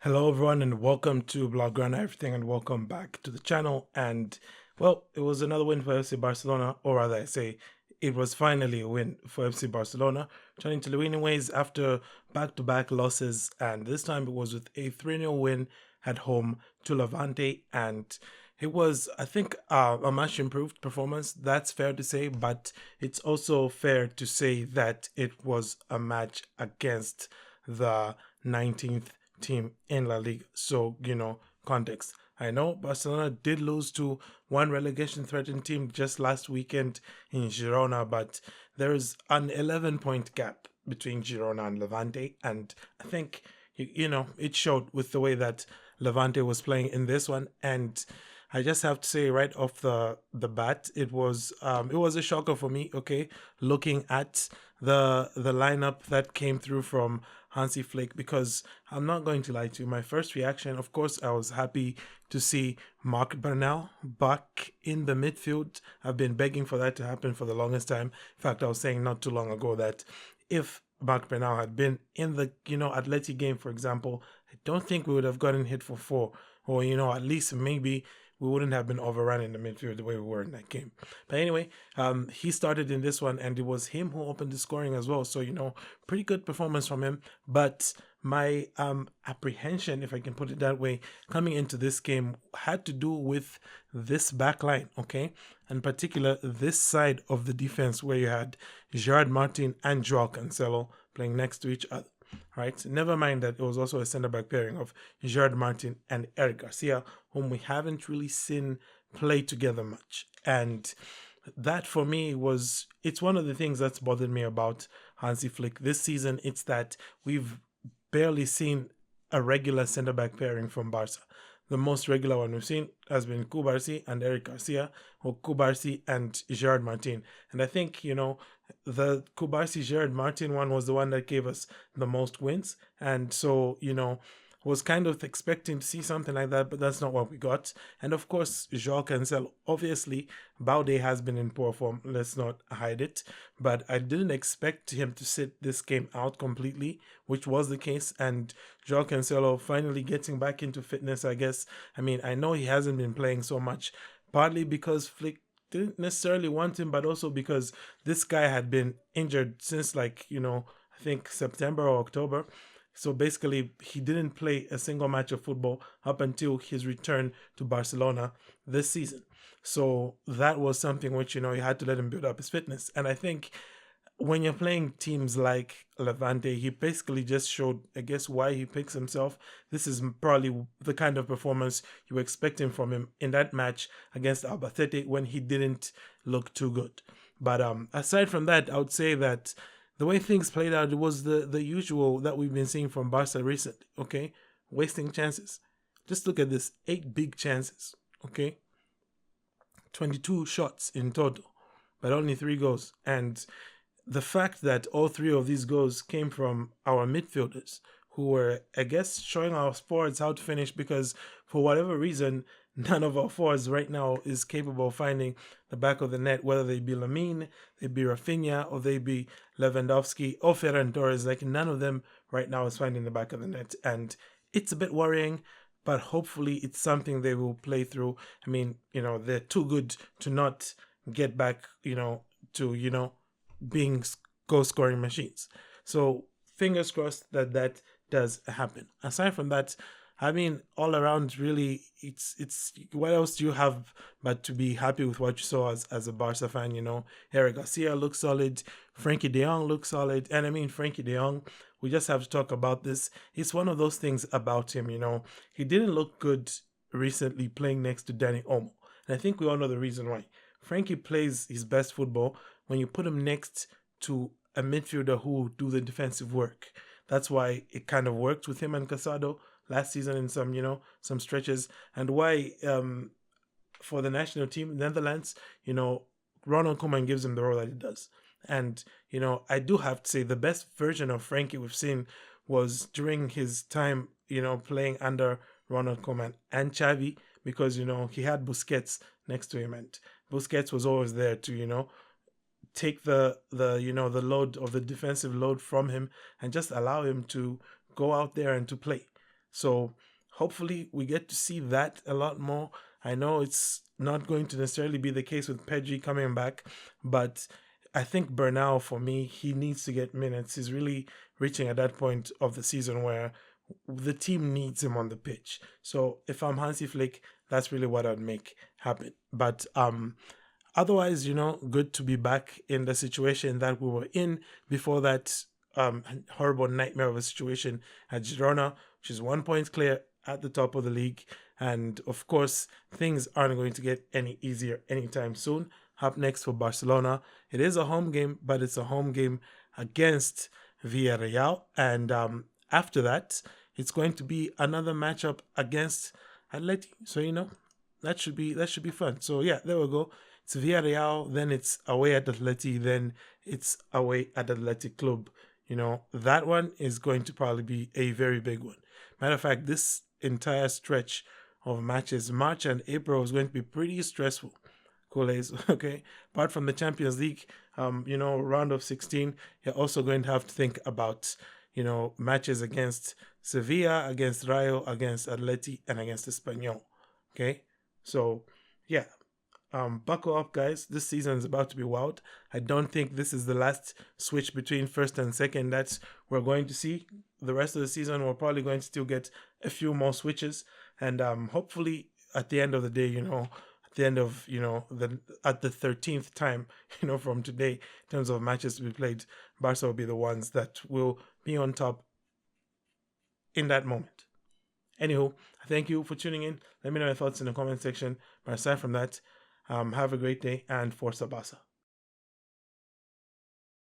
Hello, everyone, and welcome to Blaugrana Everything, and welcome back to the channel. And well, it was another win for FC Barcelona, or rather, I say it was finally a win for FC Barcelona, turning to the winning ways after back-to-back losses, and this time it was with a 3-0 win at home to Levante, and it was, I think, a much improved performance. That's fair to say, but it's also fair to say that it was a match against the 19th team in La Liga. So, context. I know Barcelona did lose to one relegation threatened team just last weekend in Girona, but there is an 11-point gap between Girona and Levante. And I think, it showed with the way that Levante was playing in this one. And I just have to say right off the bat, it was a shocker for me. Okay, looking at the lineup that came through from Hansi Flick, because I'm not going to lie to you, my first reaction, of course, I was happy to see Marc Bernal back in the midfield. I've been begging for that to happen for the longest time. In fact, I was saying not too long ago that if Marc Bernal had been in the Atleti game, for example, I don't think we would have gotten hit for four, or at least maybe we wouldn't have been overrun in the midfield the way we were in that game. But anyway, he started in this one, and it was him who opened the scoring as well. So, pretty good performance from him. But my apprehension, if I can put it that way, coming into this game had to do with this back line, okay? In particular, this side of the defense where you had Gerard Martin and Joao Cancelo playing next to each other. Right. Never mind that it was also a centre back pairing of Gerard Martin and Eric Garcia, whom we haven't really seen play together much. And that for me it's one of the things that's bothered me about Hansi Flick this season. It's that we've barely seen a regular centre back pairing from Barca. The most regular one we've seen has been Kubarsi and Eric Garcia, or Kubarsi and Gerard Martin. And I think, the Kubarsi Gerard Martin one was the one that gave us the most wins. And so, was kind of expecting to see something like that, but that's not what we got. And of course, Joao Cancelo. Obviously, Baude has been in poor form. Let's not hide it. But I didn't expect him to sit this game out completely, which was the case. And Joao Cancelo finally getting back into fitness, I guess. I mean, I know he hasn't been playing so much, partly because Flick didn't necessarily want him, but also because this guy had been injured since I think September or October. So basically, he didn't play a single match of football up until his return to Barcelona this season. So that was something which, you had to let him build up his fitness. And I think when you're playing teams like Levante, he basically just showed, I guess, why he picks himself. This is probably the kind of performance you were expecting from him in that match against Albacete when he didn't look too good. But aside from that, I would say that the way things played out, it was the usual that we've been seeing from Barca recently, okay? Wasting chances. Just look at this, 8 big chances, okay? 22 shots in total, but only 3 goals. And the fact that all 3 of these goals came from our midfielders, who were, I guess, showing our forwards how to finish, because for whatever reason, none of our forwards right now is capable of finding the back of the net, whether they be Lamine, they be Rafinha, or they be Lewandowski or Ferran Torres. Like, none of them right now is finding the back of the net. And it's a bit worrying, but hopefully it's something they will play through. I mean, they're too good to not get back, to, being goal scoring machines. So fingers crossed that does happen. Aside from that, I mean, all around, really, it's what else do you have but to be happy with what you saw as a Barca fan? Eric Garcia looks solid, Frenkie de Jong looks solid, and I mean, Frenkie de Jong, we just have to talk about this. It's one of those things about him, he didn't look good recently playing next to Danny Olmo, and I think we all know the reason why. Frenkie plays his best football when you put him next to a midfielder who will do the defensive work. That's why it kind of worked with him and Casado last season in some stretches, and why for the national team, Netherlands, Ronald Koeman gives him the role that he does. And, I do have to say the best version of Frenkie we've seen was during his time, playing under Ronald Koeman and Xavi, because, he had Busquets next to him, and Busquets was always there to, take the load of the defensive load from him and just allow him to go out there and to play. So hopefully we get to see that a lot more. I know it's not going to necessarily be the case with Pedri coming back, but I think Bernal, for me, he needs to get minutes. He's really reaching at that point of the season where the team needs him on the pitch. So if I'm Hansi Flick, that's really what I'd make happen. But otherwise, good to be back in the situation that we were in before that horrible nightmare of a situation at Girona, which is 1 point clear at the top of the league. And of course, things aren't going to get any easier anytime soon. Up next for Barcelona, it is a home game, but it's a home game against Villarreal. And after that, it's going to be another matchup against Atleti. So that should be fun. So yeah, there we go. It's Villarreal, then it's away at Atleti, then it's away at Athletic Club. That one is going to probably be a very big one. Matter of fact, this entire stretch of matches, March and April, is going to be pretty stressful. Okay. Apart from the Champions League, round of 16, you're also going to have to think about, matches against Sevilla, against Rayo, against Atleti, and against Espanyol. Okay. So, yeah. Buckle up, guys. This season is about to be wild. I don't think this is the last switch between first and second that we're going to see. The rest of the season, we're probably going to still get a few more switches, and hopefully, at the end of the day, at the end of at the 13th time, from today, in terms of matches to be played, Barca will be the ones that will be on top in that moment. Anywho, thank you for tuning in. Let me know your thoughts in the comment section. But aside from that, have a great day and Forza Barca.